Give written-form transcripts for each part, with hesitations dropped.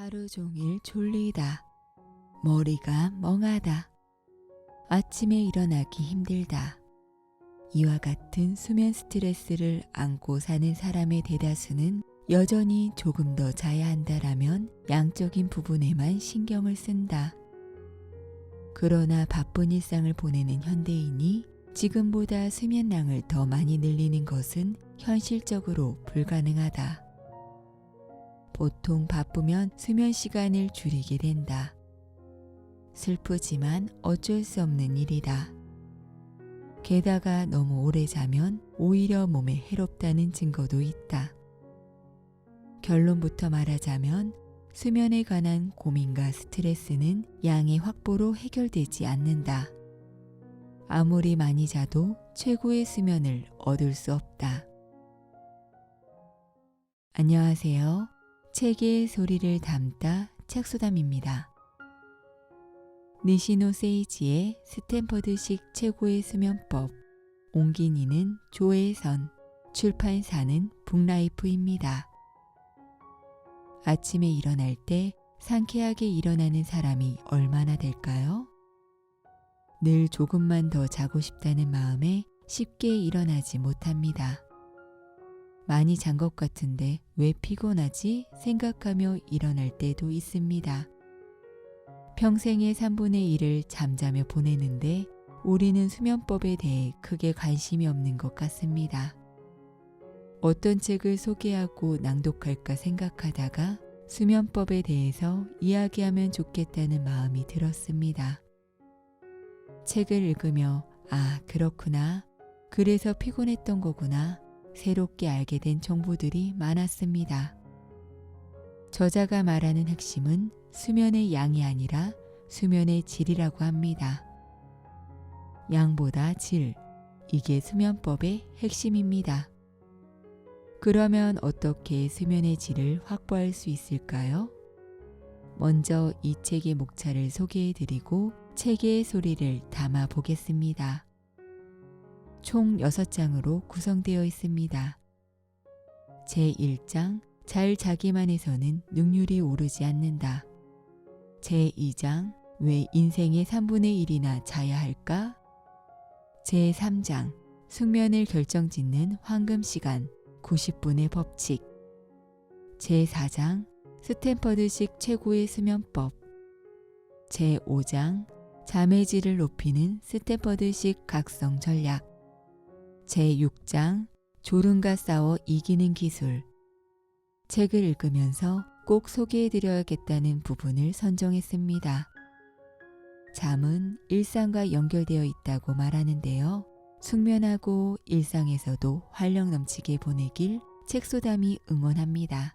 하루 종일 졸리다. 머리가 멍하다. 아침에 일어나기 힘들다. 이와 같은 수면 스트레스를 안고 사는 사람의 대다수는 여전히 조금 더 자야 한다라면 양적인 부분에만 신경을 쓴다. 그러나 바쁜 일상을 보내는 현대인이 지금보다 수면량을 더 많이 늘리는 것은 현실적으로 불가능하다. 보통 바쁘면 수면 시간을 줄이게 된다. 슬프지만 어쩔 수 없는 일이다. 게다가 너무 오래 자면 오히려 몸에 해롭다는 증거도 있다. 결론부터 말하자면 수면에 관한 고민과 스트레스는 양의 확보로 해결되지 않는다. 아무리 많이 자도 최고의 수면을 얻을 수 없다. 안녕하세요. 책의 소리를 담다 책소담입니다. 니시노 세이지의 스탠퍼드식 최고의 수면법, 옮긴 이는 조혜선, 출판사는 북라이프입니다. 아침에 일어날 때 상쾌하게 일어나는 사람이 얼마나 될까요? 늘 조금만 더 자고 싶다는 마음에 쉽게 일어나지 못합니다. 많이 잔 것 같은데 왜 피곤하지 생각하며 일어날 때도 있습니다. 평생의 3분의 1을 잠자며 보내는데 우리는 수면법에 대해 크게 관심이 없는 것 같습니다. 어떤 책을 소개하고 낭독할까 생각하다가 수면법에 대해서 이야기하면 좋겠다는 마음이 들었습니다. 책을 읽으며 그렇구나. 그래서 피곤했던 거구나. 새롭게 알게 된 정보들이 많았습니다. 저자가 말하는 핵심은 수면의 양이 아니라 수면의 질이라고 합니다. 양보다 질, 이게 수면법의 핵심입니다. 그러면 어떻게 수면의 질을 확보할 수 있을까요? 먼저 이 책의 목차를 소개해드리고 책의 소리를 담아 보겠습니다. 총 6장으로 구성되어 있습니다. 제1장, 잘 자기만 해서는 능률이 오르지 않는다. 제2장, 왜 인생의 3분의 1이나 자야 할까? 제3장, 숙면을 결정짓는 황금시간, 90분의 법칙. 제4장, 스탠퍼드식 최고의 수면법. 제5장, 잠의 질을 높이는 스탠퍼드식 각성 전략. 제6장, 졸음과 싸워 이기는 기술. 책을 읽으면서 꼭 소개해드려야겠다는 부분을 선정했습니다. 잠은 일상과 연결되어 있다고 말하는데요. 숙면하고 일상에서도 활력 넘치게 보내길 책소담이 응원합니다.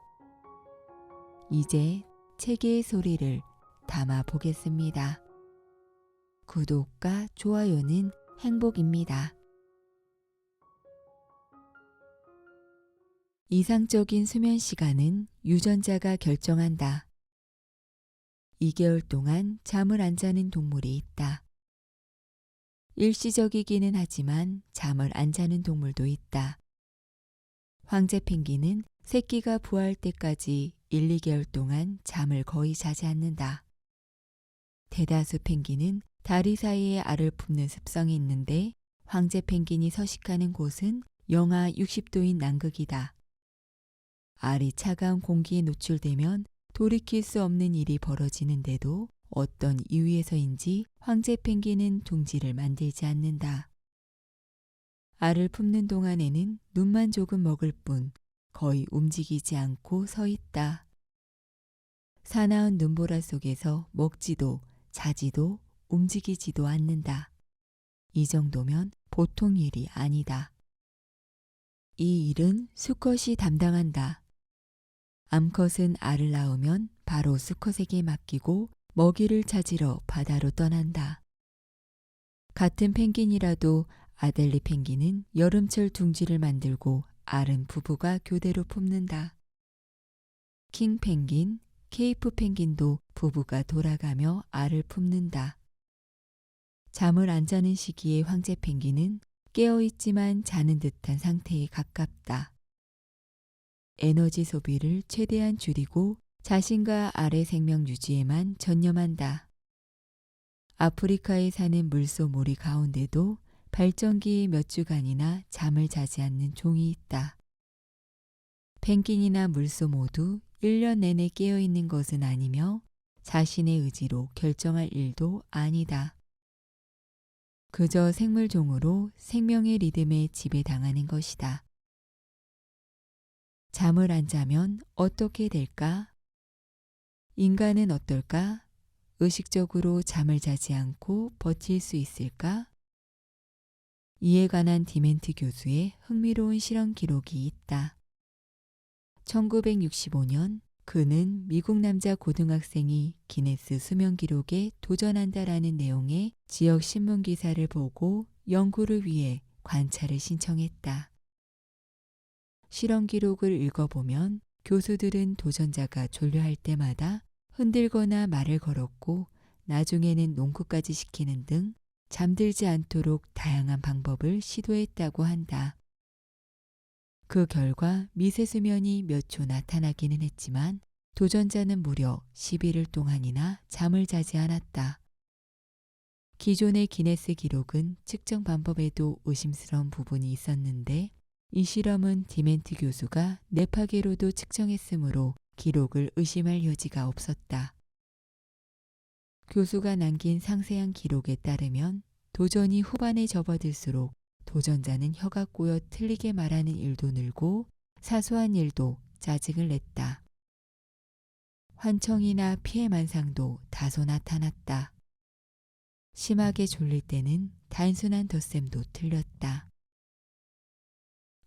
이제 책의 소리를 담아 보겠습니다. 구독과 좋아요는 행복입니다. 이상적인 수면 시간은 유전자가 결정한다. 2개월 동안 잠을 안 자는 동물이 있다. 일시적이기는 하지만 잠을 안 자는 동물도 있다. 황제 펭귄은 새끼가 부화할 때까지 1, 2개월 동안 잠을 거의 자지 않는다. 대다수 펭귄은 다리 사이에 알을 품는 습성이 있는데 황제 펭귄이 서식하는 곳은 영하 60도인 남극이다. 알이 차가운 공기에 노출되면 돌이킬 수 없는 일이 벌어지는데도 어떤 이유에서인지 황제 펭귄은 둥지를 만들지 않는다. 알을 품는 동안에는 눈만 조금 먹을 뿐 거의 움직이지 않고 서 있다. 사나운 눈보라 속에서 먹지도 자지도 움직이지도 않는다. 이 정도면 보통 일이 아니다. 이 일은 수컷이 담당한다. 암컷은 알을 낳으면 바로 수컷에게 맡기고 먹이를 찾으러 바다로 떠난다. 같은 펭귄이라도 아델리 펭귄은 여름철 둥지를 만들고 알은 부부가 교대로 품는다. 킹 펭귄, 케이프 펭귄도 부부가 돌아가며 알을 품는다. 잠을 안 자는 시기의 황제 펭귄은 깨어있지만 자는 듯한 상태에 가깝다. 에너지 소비를 최대한 줄이고 자신과 아래 생명 유지에만 전념한다. 아프리카에 사는 물소모리 가운데도 발전기에 몇 주간이나 잠을 자지 않는 종이 있다. 펭귄이나 물소 모두 1년 내내 깨어있는 것은 아니며 자신의 의지로 결정할 일도 아니다. 그저 생물종으로 생명의 리듬에 지배당하는 것이다. 잠을 안 자면 어떻게 될까? 인간은 어떨까? 의식적으로 잠을 자지 않고 버틸 수 있을까? 이에 관한 디멘트 교수의 흥미로운 실험 기록이 있다. 1965년 그는 미국 남자 고등학생이 기네스 수면 기록에 도전한다라는 내용의 지역 신문 기사를 보고 연구를 위해 관찰을 신청했다. 실험 기록을 읽어보면 교수들은 도전자가 졸려할 때마다 흔들거나 말을 걸었고 나중에는 농구까지 시키는 등 잠들지 않도록 다양한 방법을 시도했다고 한다. 그 결과 미세수면이 몇 초 나타나기는 했지만 도전자는 무려 11일 동안이나 잠을 자지 않았다. 기존의 기네스 기록은 측정 방법에도 의심스러운 부분이 있었는데 이 실험은 디멘트 교수가 뇌파계로도 측정했으므로 기록을 의심할 여지가 없었다. 교수가 남긴 상세한 기록에 따르면 도전이 후반에 접어들수록 도전자는 혀가 꼬여 틀리게 말하는 일도 늘고 사소한 일도 짜증을 냈다. 환청이나 피해 만상도 다소 나타났다. 심하게 졸릴 때는 단순한 덧셈도 틀렸다.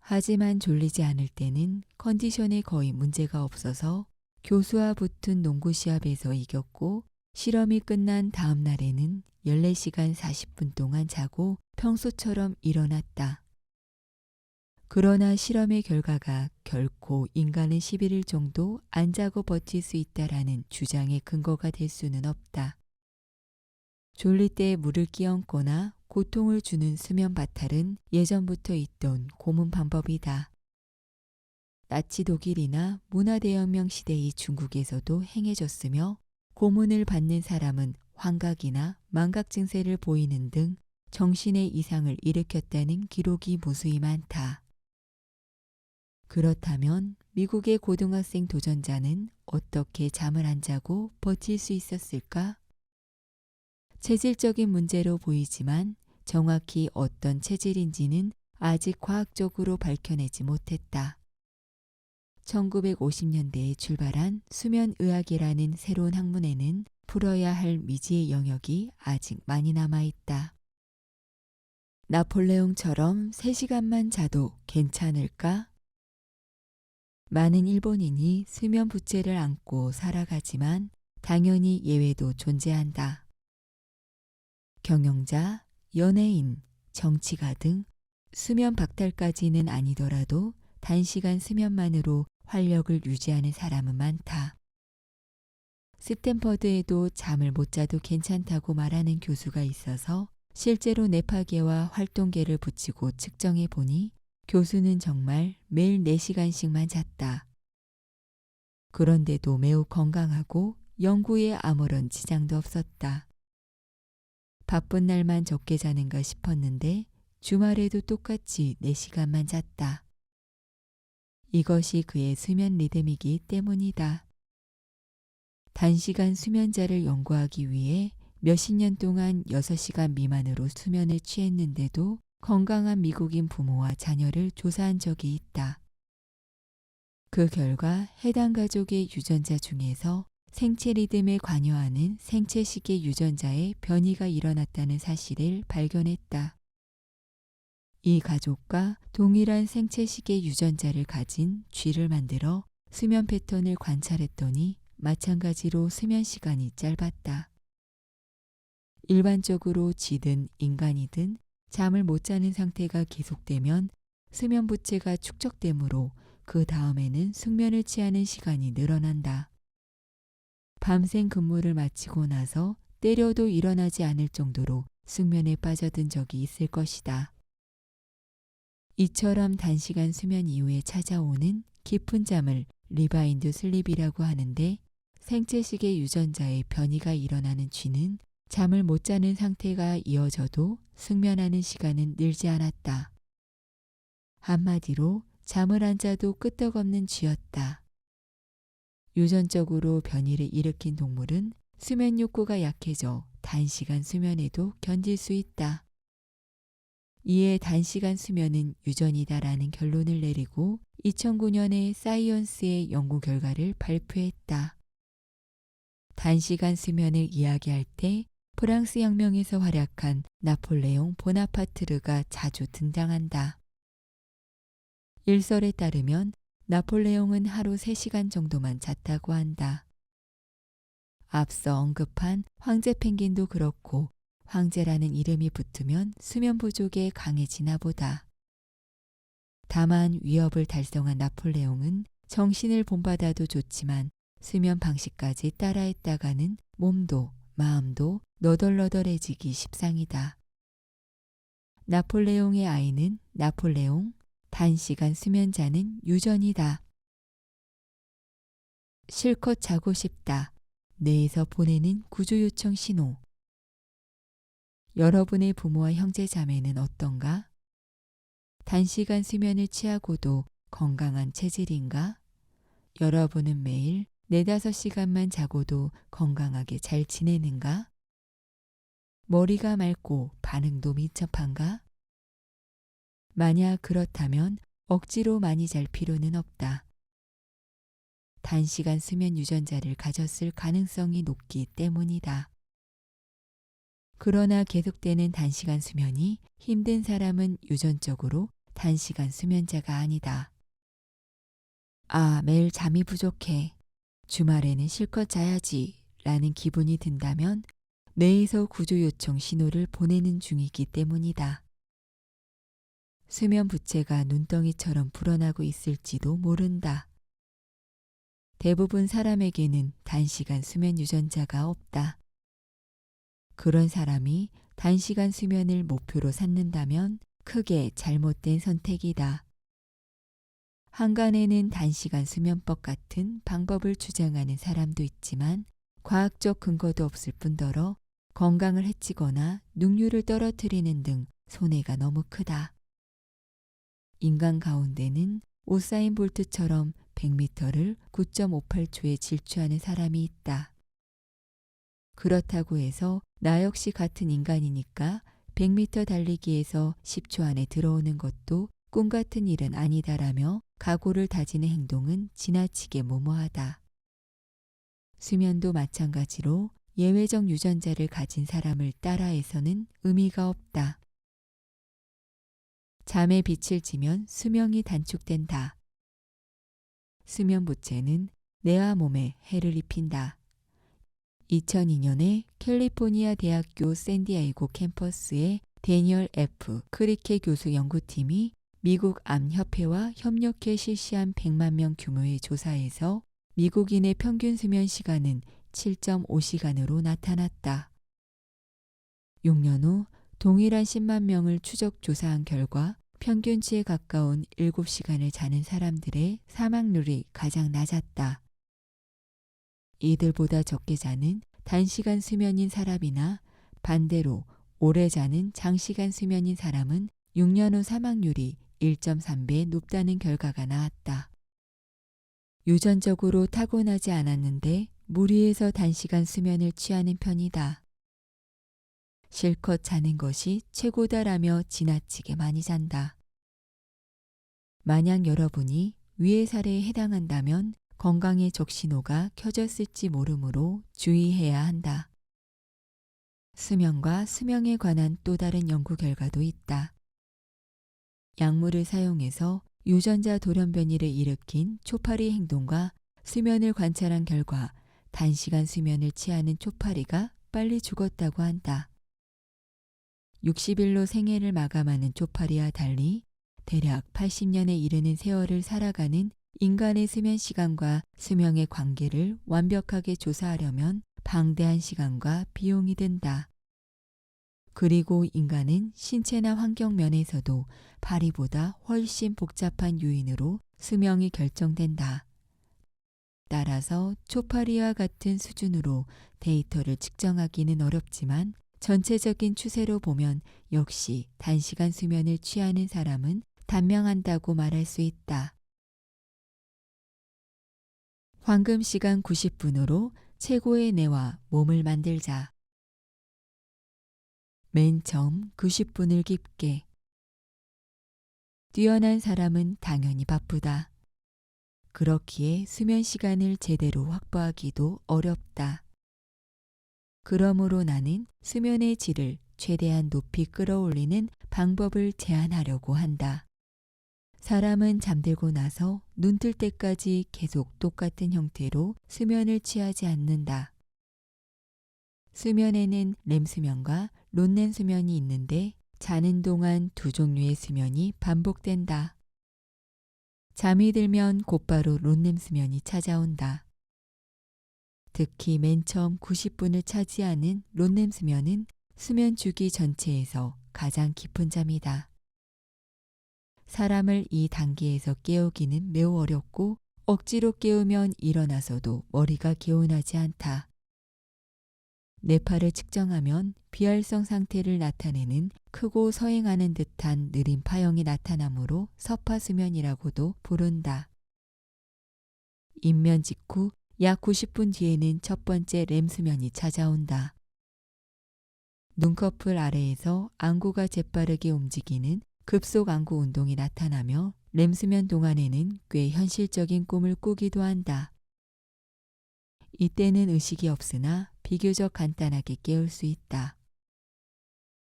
하지만 졸리지 않을 때는 컨디션에 거의 문제가 없어서 교수와 붙은 농구 시합에서 이겼고 실험이 끝난 다음 날에는 14시간 40분 동안 자고 평소처럼 일어났다. 그러나 실험의 결과가 결코 인간은 11일 정도 안 자고 버틸 수 있다라는 주장의 근거가 될 수는 없다. 졸릴 때 물을 끼얹거나 고통을 주는 수면 바탈은 예전부터 있던 고문 방법이다. 나치 독일이나 문화대혁명 시대의 중국에서도 행해졌으며 고문을 받는 사람은 환각이나 망각 증세를 보이는 등 정신의 이상을 일으켰다는 기록이 무수히 많다. 그렇다면 미국의 고등학생 도전자는 어떻게 잠을 안 자고 버틸 수 있었을까? 체질적인 문제로 보이지만 정확히 어떤 체질인지는 아직 과학적으로 밝혀내지 못했다. 1950년대에 출발한 수면의학이라는 새로운 학문에는 풀어야 할 미지의 영역이 아직 많이 남아있다. 나폴레옹처럼 3시간만 자도 괜찮을까? 많은 일본인이 수면 부채를 안고 살아가지만 당연히 예외도 존재한다. 경영자, 연예인, 정치가 등 수면 박탈까지는 아니더라도 단시간 수면만으로 활력을 유지하는 사람은 많다. 스탠퍼드에도 잠을 못 자도 괜찮다고 말하는 교수가 있어서 실제로 뇌파계와 활동계를 붙이고 측정해 보니 교수는 정말 매일 4시간씩만 잤다. 그런데도 매우 건강하고 연구에 아무런 지장도 없었다. 바쁜 날만 적게 자는가 싶었는데 주말에도 똑같이 4시간만 잤다. 이것이 그의 수면 리듬이기 때문이다. 단시간 수면자를 연구하기 위해 몇십 년 동안 6시간 미만으로 수면에 취했는데도 건강한 미국인 부모와 자녀를 조사한 적이 있다. 그 결과 해당 가족의 유전자 중에서 생체 리듬에 관여하는 생체시계 유전자의 변이가 일어났다는 사실을 발견했다. 이 가족과 동일한 생체시계 유전자를 가진 쥐를 만들어 수면 패턴을 관찰했더니 마찬가지로 수면 시간이 짧았다. 일반적으로 쥐든 인간이든 잠을 못 자는 상태가 계속되면 수면 부채가 축적되므로 그 다음에는 숙면을 취하는 시간이 늘어난다. 밤샘 근무를 마치고 나서 때려도 일어나지 않을 정도로 숙면에 빠져든 적이 있을 것이다. 이처럼 단시간 수면 이후에 찾아오는 깊은 잠을 리바인드 슬립이라고 하는데 생체식의 유전자의 변이가 일어나는 쥐는 잠을 못 자는 상태가 이어져도 숙면하는 시간은 늘지 않았다. 한마디로 잠을 안 자도 끄떡없는 쥐였다. 유전적으로 변이를 일으킨 동물은 수면 욕구가 약해져 단시간 수면에도 견딜 수 있다. 이에 단시간 수면은 유전이다라는 결론을 내리고 2009년에 사이언스의 연구 결과를 발표했다. 단시간 수면을 이야기할 때 프랑스 혁명에서 활약한 나폴레옹 보나파트르가 자주 등장한다. 일설에 따르면 나폴레옹은 하루 3시간 정도만 잤다고 한다. 앞서 언급한 황제 펭귄도 그렇고 황제라는 이름이 붙으면 수면 부족에 강해지나 보다. 다만 위협을 달성한 나폴레옹은 정신을 본받아도 좋지만 수면 방식까지 따라했다가는 몸도 마음도 너덜너덜해지기 십상이다. 나폴레옹의 아이는 나폴레옹, 단시간 수면자는 유전이다. 실컷 자고 싶다. 뇌에서 보내는 구조 요청 신호. 여러분의 부모와 형제 자매는 어떤가? 단시간 수면을 취하고도 건강한 체질인가? 여러분은 매일 4~5시간만 자고도 건강하게 잘 지내는가? 머리가 맑고 반응도 민첩한가? 만약 그렇다면 억지로 많이 잘 필요는 없다. 단시간 수면 유전자를 가졌을 가능성이 높기 때문이다. 그러나 계속되는 단시간 수면이 힘든 사람은 유전적으로 단시간 수면자가 아니다. 아, 매일 잠이 부족해. 주말에는 실컷 자야지 라는 기분이 든다면 뇌에서 구조 요청 신호를 보내는 중이기 때문이다. 수면 부채가 눈덩이처럼 불어나고 있을지도 모른다. 대부분 사람에게는 단시간 수면 유전자가 없다. 그런 사람이 단시간 수면을 목표로 삼는다면 크게 잘못된 선택이다. 한간에는 단시간 수면법 같은 방법을 주장하는 사람도 있지만 과학적 근거도 없을 뿐더러 건강을 해치거나 능률을 떨어뜨리는 등 손해가 너무 크다. 인간 가운데는 우사인 볼트처럼 100m를 9.58초에 질주하는 사람이 있다. 그렇다고 해서 나 역시 같은 인간이니까 100m 달리기에서 10초 안에 들어오는 것도 꿈 같은 일은 아니다라며 각오를 다지는 행동은 지나치게 무모하다. 수면도 마찬가지로 예외적 유전자를 가진 사람을 따라해서는 의미가 없다. 잠에 빛을 지면 수명이 단축된다. 수면 부채는 뇌와 몸에 해를 입힌다. 2002년에 캘리포니아 대학교 샌디에이고 캠퍼스의 데니얼 F. 크리케 교수 연구팀이 미국 암협회와 협력해 실시한 100만 명 규모의 조사에서 미국인의 평균 수면 시간은 7.5시간으로 나타났다. 6년 후 동일한 10만 명을 추적 조사한 결과 평균치에 가까운 7시간을 자는 사람들의 사망률이 가장 낮았다. 이들보다 적게 자는 단시간 수면인 사람이나 반대로 오래 자는 장시간 수면인 사람은 6년 후 사망률이 1.3배 높다는 결과가 나왔다. 유전적으로 타고나지 않았는데 무리해서 단시간 수면을 취하는 편이다. 실컷 자는 것이 최고다라며 지나치게 많이 잔다. 만약 여러분이 위의 사례에 해당한다면 건강의 적신호가 켜졌을지 모르므로 주의해야 한다. 수면과 수명에 관한 또 다른 연구 결과도 있다. 약물을 사용해서 유전자 돌연 변이를 일으킨 초파리 행동과 수면을 관찰한 결과 단시간 수면을 취하는 초파리가 빨리 죽었다고 한다. 60일로 생애를 마감하는 초파리와 달리 대략 80년에 이르는 세월을 살아가는 인간의 수면 시간과 수명의 관계를 완벽하게 조사하려면 방대한 시간과 비용이 든다. 그리고 인간은 신체나 환경 면에서도 파리보다 훨씬 복잡한 요인으로 수명이 결정된다. 따라서 초파리와 같은 수준으로 데이터를 측정하기는 어렵지만 전체적인 추세로 보면 역시 단시간 수면을 취하는 사람은 단명한다고 말할 수 있다. 황금 시간 90분으로 최고의 뇌와 몸을 만들자. 맨 처음 90분을 깊게. 뛰어난 사람은 당연히 바쁘다. 그렇기에 수면 시간을 제대로 확보하기도 어렵다. 그러므로 나는 수면의 질을 최대한 높이 끌어올리는 방법을 제안하려고 한다. 사람은 잠들고 나서 눈 뜰 때까지 계속 똑같은 형태로 수면을 취하지 않는다. 수면에는 렘수면과 론렘 수면이 있는데 자는 동안 두 종류의 수면이 반복된다. 잠이 들면 곧바로 론렘 수면이 찾아온다. 특히 맨 처음 90분을 차지하는 론렘 수면은 수면 주기 전체에서 가장 깊은 잠이다. 사람을 이 단계에서 깨우기는 매우 어렵고 억지로 깨우면 일어나서도 머리가 개운하지 않다. 뇌파를 측정하면 비활성 상태를 나타내는 크고 서행하는 듯한 느린 파형이 나타나므로 서파수면이라고도 부른다. 입면 직후 약 90분 뒤에는 첫 번째 렘수면이 찾아온다. 눈꺼풀 아래에서 안구가 재빠르게 움직이는 급속 안구 운동이 나타나며 렘수면 동안에는 꽤 현실적인 꿈을 꾸기도 한다. 이때는 의식이 없으나 비교적 간단하게 깨울 수 있다.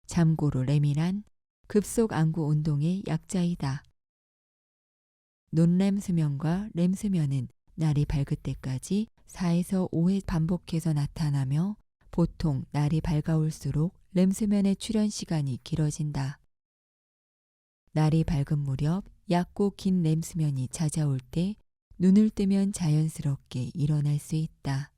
참고로 렘이란 급속 안구 운동의 약자이다. 논렘 수면과 렘 수면은 날이 밝을 때까지 4에서 5회 반복해서 나타나며 보통 날이 밝아올수록 렘 수면의 출현 시간이 길어진다. 날이 밝은 무렵 얕고 긴 렘 수면이 찾아올 때 눈을 뜨면 자연스럽게 일어날 수 있다.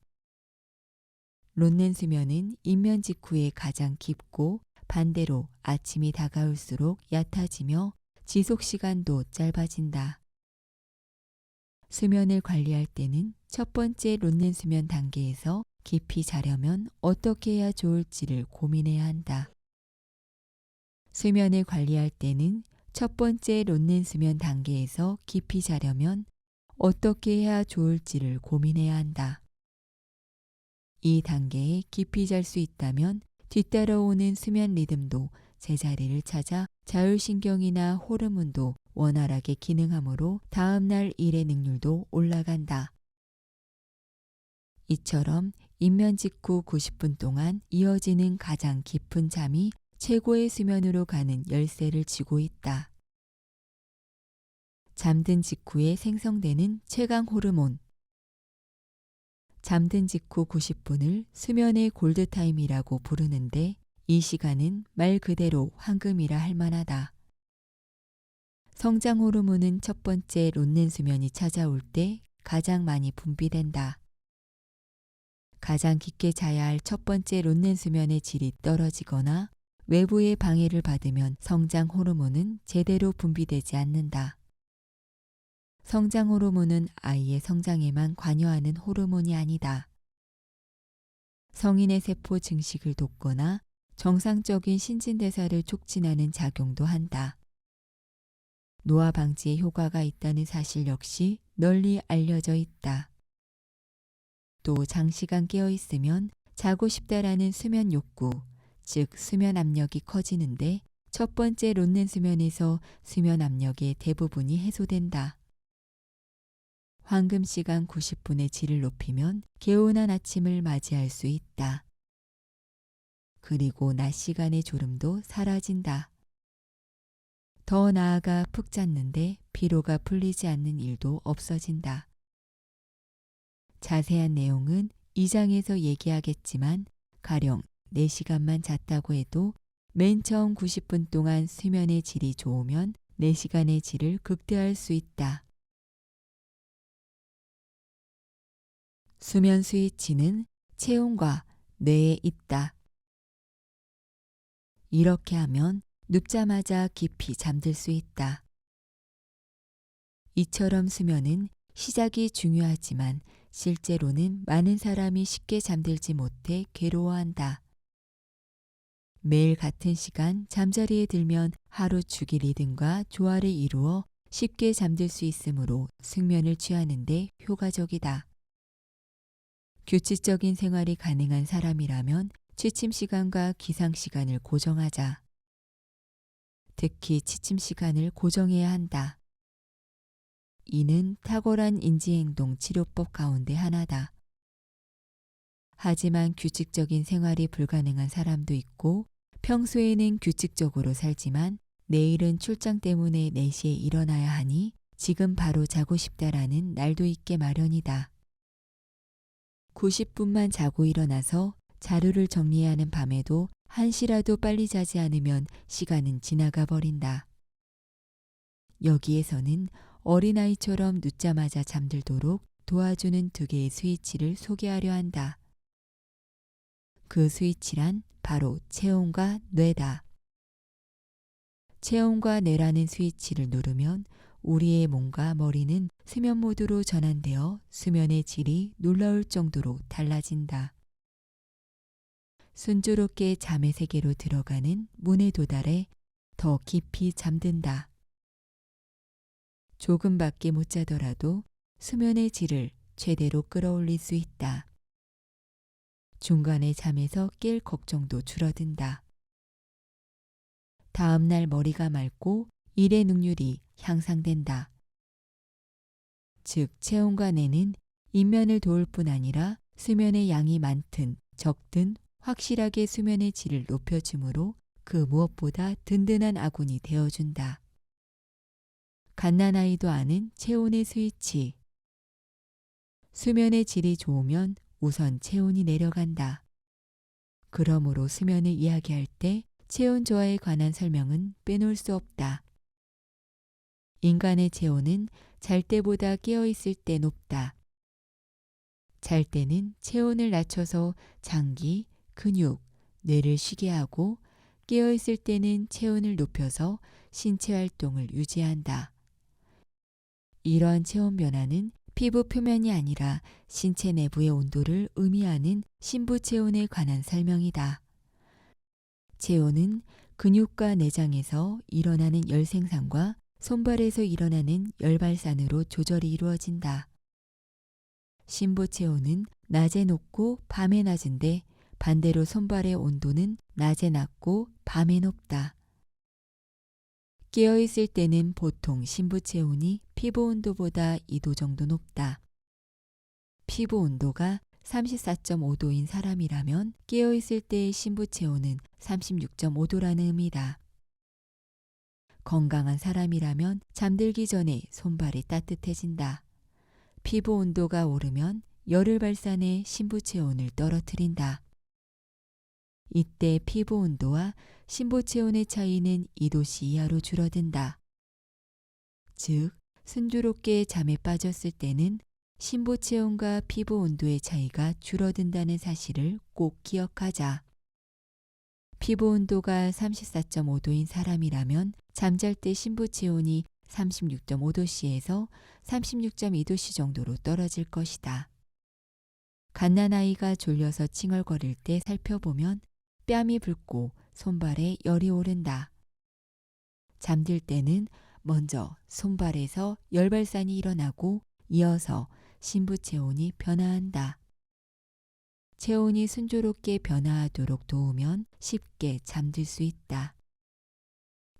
론렘 수면은 입면 직후에 가장 깊고 반대로 아침이 다가올수록 얕아지며 지속 시간도 짧아진다. 수면을 관리할 때는 첫 번째 론렘 수면 단계에서 깊이 자려면 어떻게 해야 좋을지를 고민해야 한다. 수면을 관리할 때는 첫 번째 론렘 수면 단계에서 깊이 자려면 어떻게 해야 좋을지를 고민해야 한다. 이 단계에 깊이 잘 수 있다면 뒤따라오는 수면 리듬도 제자리를 찾아 자율신경이나 호르몬도 원활하게 기능하므로 다음날 일의 능률도 올라간다. 이처럼 입면 직후 90분 동안 이어지는 가장 깊은 잠이 최고의 수면으로 가는 열쇠를 쥐고 있다. 잠든 직후에 생성되는 최강 호르몬. 잠든 직후 90분을 수면의 골드타임이라고 부르는데 이 시간은 말 그대로 황금이라 할 만하다. 성장 호르몬은 첫 번째 론렘 수면이 찾아올 때 가장 많이 분비된다. 가장 깊게 자야 할 첫 번째 론렘 수면의 질이 떨어지거나 외부의 방해를 받으면 성장 호르몬은 제대로 분비되지 않는다. 성장 호르몬은 아이의 성장에만 관여하는 호르몬이 아니다. 성인의 세포 증식을 돕거나 정상적인 신진대사를 촉진하는 작용도 한다. 노화 방지에 효과가 있다는 사실 역시 널리 알려져 있다. 또 장시간 깨어 있으면 자고 싶다라는 수면 욕구, 즉 수면 압력이 커지는데 첫 번째 론렘 수면에서 수면 압력의 대부분이 해소된다. 황금 시간 90분의 질을 높이면 개운한 아침을 맞이할 수 있다. 그리고 낮 시간의 졸음도 사라진다. 더 나아가 푹 잤는데 피로가 풀리지 않는 일도 없어진다. 자세한 내용은 2장에서 얘기하겠지만 가령 4시간만 잤다고 해도 맨 처음 90분 동안 수면의 질이 좋으면 4시간의 질을 극대화할 수 있다. 수면 스위치는 체온과 뇌에 있다. 이렇게 하면 눕자마자 깊이 잠들 수 있다. 이처럼 수면은 시작이 중요하지만 실제로는 많은 사람이 쉽게 잠들지 못해 괴로워한다. 매일 같은 시간 잠자리에 들면 하루 주기 리듬과 조화를 이루어 쉽게 잠들 수 있으므로 숙면을 취하는데 효과적이다. 규칙적인 생활이 가능한 사람이라면 취침 시간과 기상 시간을 고정하자. 특히 취침 시간을 고정해야 한다. 이는 탁월한 인지행동 치료법 가운데 하나다. 하지만 규칙적인 생활이 불가능한 사람도 있고 평소에는 규칙적으로 살지만 내일은 출장 때문에 4시에 일어나야 하니 지금 바로 자고 싶다라는 날도 있게 마련이다. 90분만 자고 일어나서 자료를 정리해야 하는 밤에도 1시라도 빨리 자지 않으면 시간은 지나가 버린다. 여기에서는 어린아이처럼 눕자마자 잠들도록 도와주는 2개의 스위치를 소개하려 한다. 그 스위치란 바로 체온과 뇌다. 체온과 뇌라는 스위치를 누르면 우리의 몸과 머리는 수면 모드로 전환되어 수면의 질이 놀라울 정도로 달라진다. 순조롭게 잠의 세계로 들어가는 문에 도달해 더 깊이 잠든다. 조금밖에 못 자더라도 수면의 질을 최대로 끌어올릴 수 있다. 중간에 잠에서 깰 걱정도 줄어든다. 다음날 머리가 맑고 일의 능률이 향상된다. 즉 체온과 뇌는 인면을 도울 뿐 아니라 수면의 양이 많든 적든 확실하게 수면의 질을 높여주므로 그 무엇보다 든든한 아군이 되어준다. 갓난아이도 아는 체온의 스위치. 수면의 질이 좋으면 우선 체온이 내려간다. 그러므로 수면을 이야기할 때 체온 저하에 관한 설명은 빼놓을 수 없다. 인간의 체온은 잘 때보다 깨어있을 때 높다. 잘 때는 체온을 낮춰서 장기, 근육, 뇌를 쉬게 하고 깨어있을 때는 체온을 높여서 신체 활동을 유지한다. 이러한 체온 변화는 피부 표면이 아니라 신체 내부의 온도를 의미하는 심부 체온에 관한 설명이다. 체온은 근육과 내장에서 일어나는 열 생산과 손발에서 일어나는 열 발산으로 조절이 이루어진다. 심부 체온은 낮에 높고 밤에 낮은데 반대로 손발의 온도는 낮에 낮고 밤에 높다. 깨어있을 때는 보통 심부 체온이 피부 온도보다 2도 정도 높다. 피부 온도가 34.5도인 사람이라면 깨어있을 때의 심부 체온은 36.5도라는 의미다. 건강한 사람이라면 잠들기 전에 손발이 따뜻해진다. 피부 온도가 오르면 열을 발산해 심부 체온을 떨어뜨린다. 이때 피부 온도와 심부 체온의 차이는 2도씨 이하로 줄어든다. 즉, 순조롭게 잠에 빠졌을 때는 심부 체온과 피부 온도의 차이가 줄어든다는 사실을 꼭 기억하자. 피부 온도가 34.5도인 사람이라면 잠잘 때 심부 체온이 36.5도씨에서 36.2도씨 정도로 떨어질 것이다. 갓난아이가 졸려서 칭얼거릴 때 살펴보면 뺨이 붓고 손발에 열이 오른다. 잠들 때는 먼저 손발에서 열 발산이 일어나고 이어서 심부 체온이 변화한다. 체온이 순조롭게 변화하도록 도우면 쉽게 잠들 수 있다.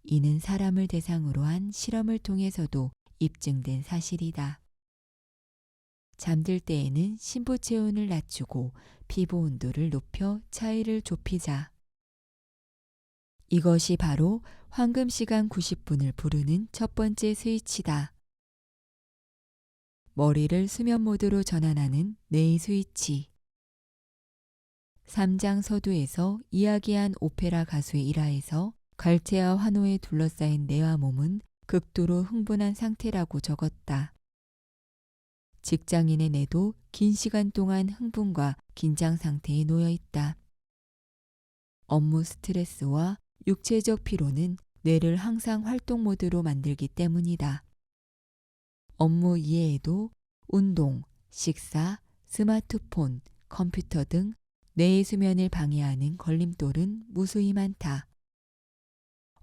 이는 사람을 대상으로 한 실험을 통해서도 입증된 사실이다. 잠들 때에는 심부 체온을 낮추고 피부 온도를 높여 차이를 좁히자. 이것이 바로 황금 시간 90분을 부르는 첫 번째 스위치다. 머리를 수면 모드로 전환하는 뇌의 스위치. 3장 서두에서 이야기한 오페라 가수의 일화에서 갈채와 환호에 둘러싸인 뇌와 몸은 극도로 흥분한 상태라고 적었다. 직장인의 뇌도 긴 시간 동안 흥분과 긴장 상태에 놓여 있다. 업무 스트레스와 육체적 피로는 뇌를 항상 활동 모드로 만들기 때문이다. 업무 이외에도 운동, 식사, 스마트폰, 컴퓨터 등 뇌의 수면을 방해하는 걸림돌은 무수히 많다.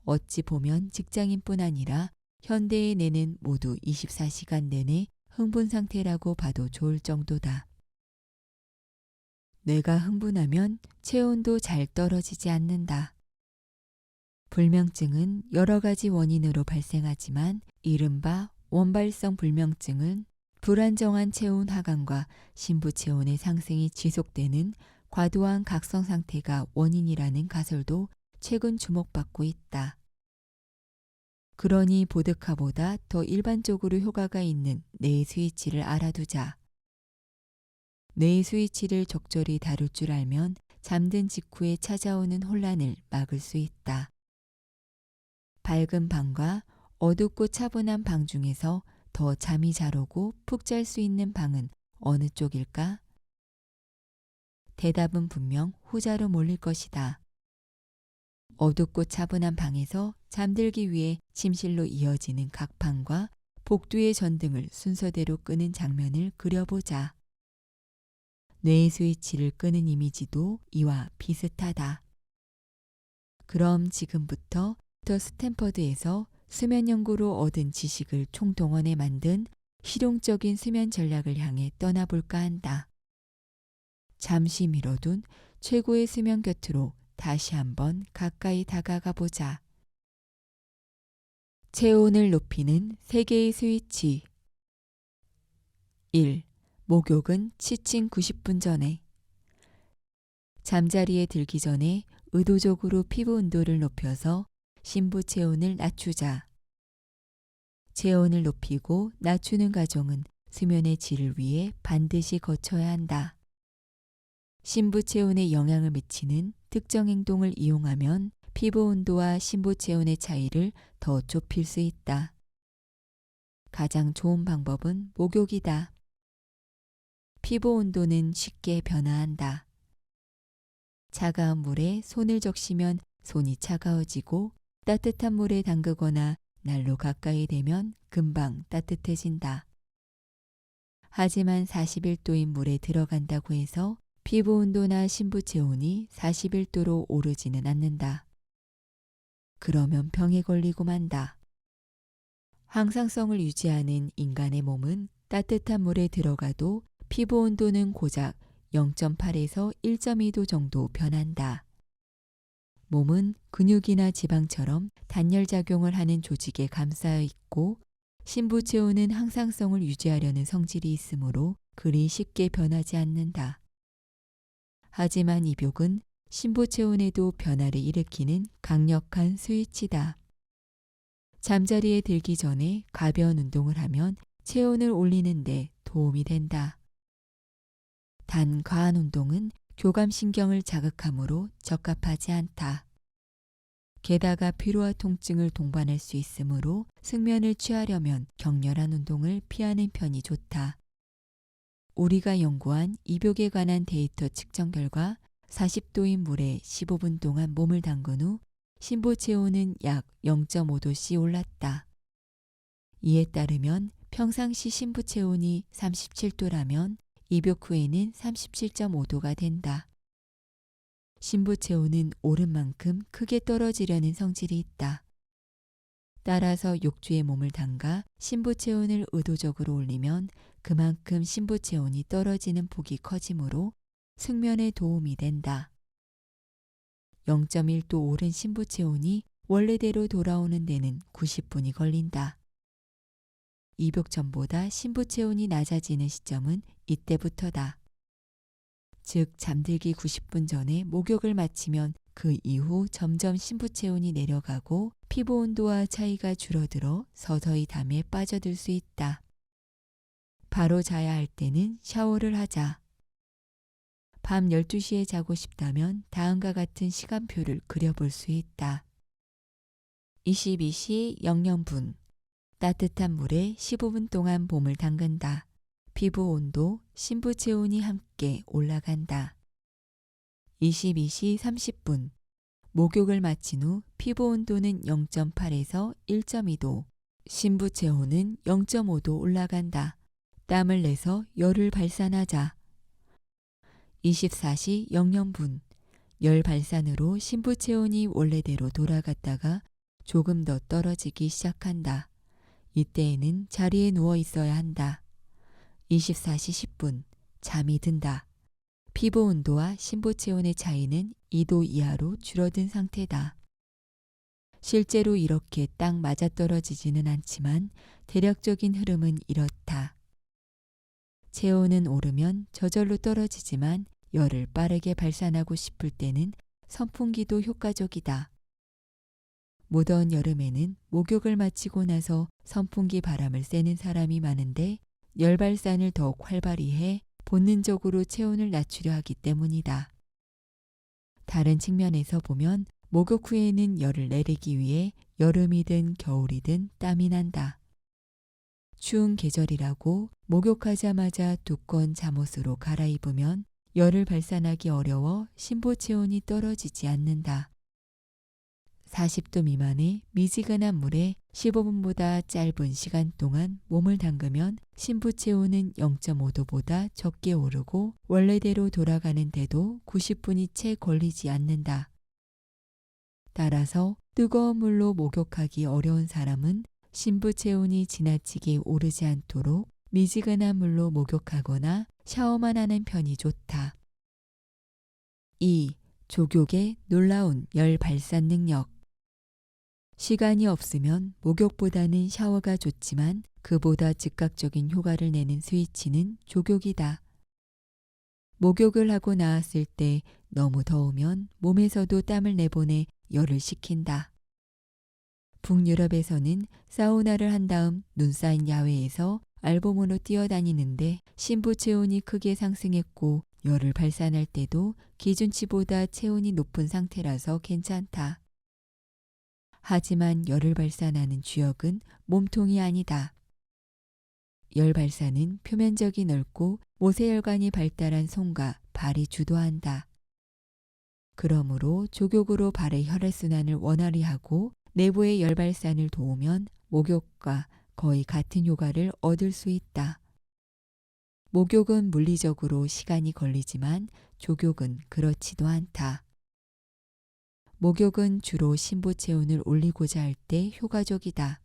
어찌 보면 직장인뿐 아니라 현대의 뇌는 모두 24시간 내내 흥분 상태라고 봐도 좋을 정도다. 뇌가 흥분하면 체온도 잘 떨어지지 않는다. 불면증은 여러 가지 원인으로 발생하지만 이른바 원발성 불면증은 불안정한 체온 하강과 심부 체온의 상승이 지속되는 과도한 각성 상태가 원인이라는 가설도 최근 주목받고 있다. 그러니 보드카보다 더 일반적으로 효과가 있는 뇌의 스위치를 알아두자. 뇌의 스위치를 적절히 다룰 줄 알면 잠든 직후에 찾아오는 혼란을 막을 수 있다. 밝은 방과 어둡고 차분한 방 중에서 더 잠이 잘 오고 푹 잘 수 있는 방은 어느 쪽일까? 대답은 분명 후자로 몰릴 것이다. 어둡고 차분한 방에서 잠들기 위해 침실로 이어지는 각 방과 복도의 전등을 순서대로 끄는 장면을 그려보자. 뇌의 스위치를 끄는 이미지도 이와 비슷하다. 그럼 지금부터 스탠퍼드에서 수면 연구로 얻은 지식을 총동원해 만든 실용적인 수면 전략을 향해 떠나볼까 한다. 잠시 미뤄둔 최고의 수면 곁으로 다시 한번 가까이 다가가 보자. 체온을 높이는 3개의 스위치. 1. 목욕은 취침 90분 전에. 잠자리에 들기 전에 의도적으로 피부 온도를 높여서 심부 체온을 낮추자. 체온을 높이고 낮추는 과정은 수면의 질을 위해 반드시 거쳐야 한다. 심부 체온에 영향을 미치는 특정 행동을 이용하면 피부 온도와 심부 체온의 차이를 더 좁힐 수 있다. 가장 좋은 방법은 목욕이다. 피부 온도는 쉽게 변화한다. 차가운 물에 손을 적시면 손이 차가워지고 따뜻한 물에 담그거나 난로 가까이 대면 금방 따뜻해진다. 하지만 41도인 물에 들어간다고 해서 피부 온도나 심부 체온이 41도로 오르지는 않는다. 그러면 병에 걸리고 만다. 항상성을 유지하는 인간의 몸은 따뜻한 물에 들어가도 피부 온도는 고작 0.8에서 1.2도 정도 변한다. 몸은 근육이나 지방처럼 단열작용을 하는 조직에 감싸여 있고 심부 체온은 항상성을 유지하려는 성질이 있으므로 그리 쉽게 변하지 않는다. 하지만 입욕은 심부 체온에도 변화를 일으키는 강력한 스위치다. 잠자리에 들기 전에 가벼운 운동을 하면 체온을 올리는 데 도움이 된다. 단 과한 운동은 교감신경을 자극하므로 적합하지 않다. 게다가 피로와 통증을 동반할 수 있으므로 숙면을 취하려면 격렬한 운동을 피하는 편이 좋다. 우리가 연구한 입욕에 관한 데이터 측정 결과 40도인 물에 15분 동안 몸을 담근 후 심부 체온은 약 0.5도씩 올랐다. 이에 따르면 평상시 심부 체온이 37도라면 입욕 후에는 37.5도가 된다. 심부 체온은 오른 만큼 크게 떨어지려는 성질이 있다. 따라서 욕조에 몸을 담가 심부 체온을 의도적으로 올리면 그만큼 심부 체온이 떨어지는 폭이 커지므로 숙면에 도움이 된다. 0.1도 오른 심부 체온이 원래대로 돌아오는 데는 90분이 걸린다. 입욕 전보다 심부 체온이 낮아지는 시점은 이때부터다. 즉 잠들기 90분 전에 목욕을 마치면 그 이후 점점 심부 체온이 내려가고 피부 온도와 차이가 줄어들어 서서히 잠에 빠져들 수 있다. 바로 자야 할 때는 샤워를 하자. 밤 12시에 자고 싶다면 다음과 같은 시간표를 그려볼 수 있다. 22시 00분 따뜻한 물에 15분 동안 몸을 담근다. 피부 온도, 심부 체온이 함께 올라간다. 22시 30분 목욕을 마친 후 피부 온도는 0.8에서 1.2도, 심부 체온은 0.5도 올라간다. 땀을 내서 열을 발산하자. 24시 00분 열 발산으로 신부 체온이 원래대로 돌아갔다가 조금 더 떨어지기 시작한다. 이때에는 자리에 누워 있어야 한다. 24시 10분 잠이 든다. 피부 온도와 신부 체온의 차이는 2도 이하로 줄어든 상태다. 실제로 이렇게 딱 맞아떨어지지는 않지만 대략적인 흐름은 이렇다. 체온은 오르면 저절로 떨어지지만 열을 빠르게 발산하고 싶을 때는 선풍기도 효과적이다. 무더운 여름에는 목욕을 마치고 나서 선풍기 바람을 쐬는 사람이 많은데 열 발산을 더욱 활발히 해 본능적으로 체온을 낮추려 하기 때문이다. 다른 측면에서 보면 목욕 후에는 열을 내리기 위해 여름이든 겨울이든 땀이 난다. 추운 계절이라고 목욕하자마자 두꺼운 잠옷으로 갈아입으면 열을 발산하기 어려워 신부 체온이 떨어지지 않는다. 40도 미만의 미지근한 물에 15분보다 짧은 시간 동안 몸을 담그면 신부 체온은 0.5도보다 적게 오르고 원래대로 돌아가는데도 90분이 채 걸리지 않는다. 따라서 뜨거운 물로 목욕하기 어려운 사람은 신부 체온이 지나치게 오르지 않도록 미지근한 물로 목욕하거나 샤워만 하는 편이 좋다. 2. 족욕의 놀라운 열 발산 능력. 시간이 없으면 목욕보다는 샤워가 좋지만 그보다 즉각적인 효과를 내는 스위치는 족욕이다. 목욕을 하고 나왔을 때 너무 더우면 몸에서도 땀을 내보내 열을 식힌다. 북유럽에서는 사우나를 한 다음 눈 쌓인 야외에서 알몸으로 뛰어다니는데 신부 체온이 크게 상승했고 열을 발산할 때도 기준치보다 체온이 높은 상태라서 괜찮다. 하지만 열을 발산하는 주역은 몸통이 아니다. 열 발산은 표면적이 넓고 모세혈관이 발달한 손과 발이 주도한다. 그러므로 족욕으로 발의 혈액순환을 원활히 하고 내부의 열 발산을 도우면 목욕과 거의 같은 효과를 얻을 수 있다. 목욕은 물리적으로 시간이 걸리지만 족욕은 그렇지도 않다. 목욕은 주로 신부 체온을 올리고자 할 때 효과적이다.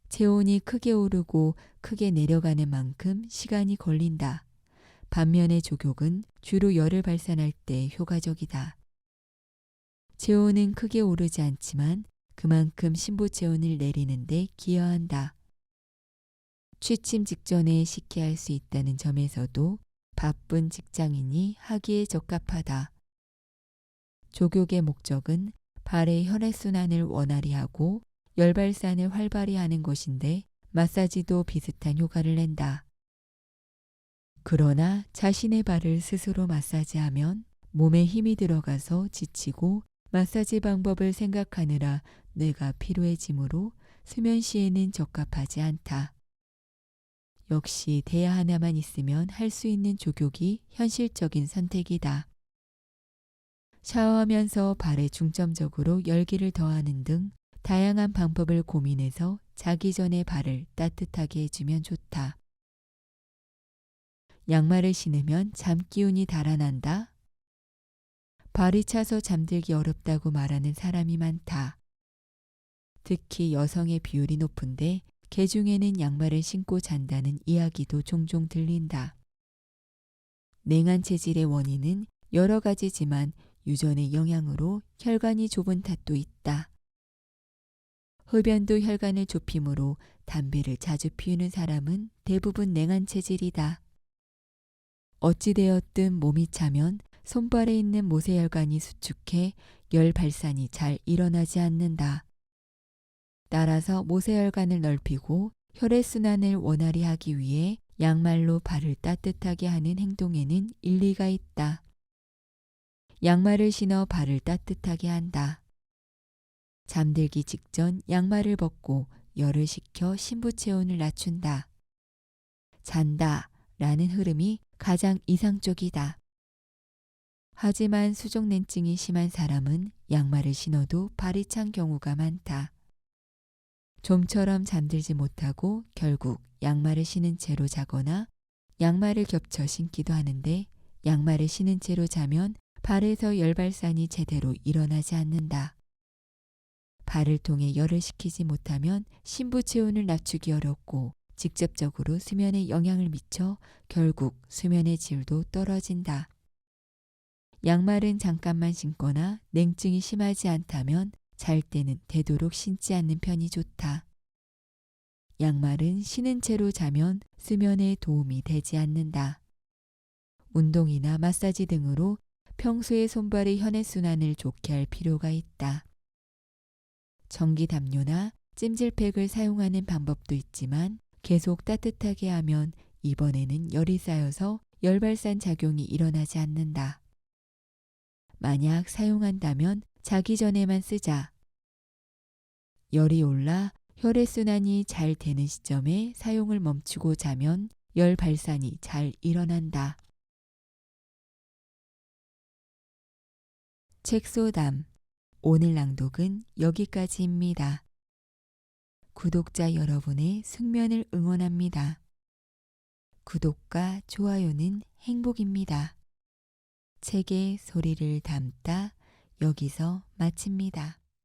체온이 크게 오르고 크게 내려가는 만큼 시간이 걸린다. 반면에 족욕은 주로 열을 발산할 때 효과적이다. 체온은 크게 오르지 않지만 그만큼 신부 체온을 내리는데 기여한다. 취침 직전에 쉽게 할 수 있다는 점에서도 바쁜 직장인이 하기에 적합하다. 족욕의 목적은 발의 혈액순환을 원활히 하고 열 발산을 활발히 하는 것인데 마사지도 비슷한 효과를 낸다. 그러나 자신의 발을 스스로 마사지하면 몸에 힘이 들어가서 지치고 마사지 방법을 생각하느라 뇌가 피로해지므로 수면 시에는 적합하지 않다. 역시 대야 하나만 있으면 할 수 있는 족욕이 현실적인 선택이다. 샤워하면서 발에 중점적으로 열기를 더하는 등 다양한 방법을 고민해서 자기 전에 발을 따뜻하게 해주면 좋다. 양말을 신으면 잠기운이 달아난다. 발이 차서 잠들기 어렵다고 말하는 사람이 많다. 특히 여성의 비율이 높은데 개중에는 양말을 신고 잔다는 이야기도 종종 들린다. 냉한 체질의 원인은 여러 가지지만 유전의 영향으로 혈관이 좁은 탓도 있다. 흡연도 혈관을 좁히므로 담배를 자주 피우는 사람은 대부분 냉한 체질이다. 어찌되었든 몸이 차면 손발에 있는 모세혈관이 수축해 열 발산이 잘 일어나지 않는다. 따라서 모세혈관을 넓히고 혈액순환을 원활히 하기 위해 양말로 발을 따뜻하게 하는 행동에는 일리가 있다. 양말을 신어 발을 따뜻하게 한다. 잠들기 직전 양말을 벗고 열을 식혀 신부 체온을 낮춘다. 잔다 라는 흐름이 가장 이상적이다. 하지만 수족냉증이 심한 사람은 양말을 신어도 발이 찬 경우가 많다. 좀처럼 잠들지 못하고 결국 양말을 신은 채로 자거나 양말을 겹쳐 신기도 하는데 양말을 신은 채로 자면 발에서 열발산이 제대로 일어나지 않는다. 발을 통해 열을 식히지 못하면 심부 체온을 낮추기 어렵고 직접적으로 수면에 영향을 미쳐 결국 수면의 질도 떨어진다. 양말은 잠깐만 신거나 냉증이 심하지 않다면 잘 때는 되도록 신지 않는 편이 좋다. 양말은 신은 채로 자면 수면에 도움이 되지 않는다. 운동이나 마사지 등으로 평소에 손발의 혈액순환을 좋게 할 필요가 있다. 전기 담요나 찜질팩을 사용하는 방법도 있지만 계속 따뜻하게 하면 이번에는 열이 쌓여서 열발산 작용이 일어나지 않는다. 만약 사용한다면 자기 전에만 쓰자. 열이 올라 혈액순환이 잘 되는 시점에 사용을 멈추고 자면 열 발산이 잘 일어난다. 책소담. 오늘 낭독은 여기까지입니다. 구독자 여러분의 숙면을 응원합니다. 구독과 좋아요는 행복입니다. 책의 소리를 담다 여기서 마칩니다.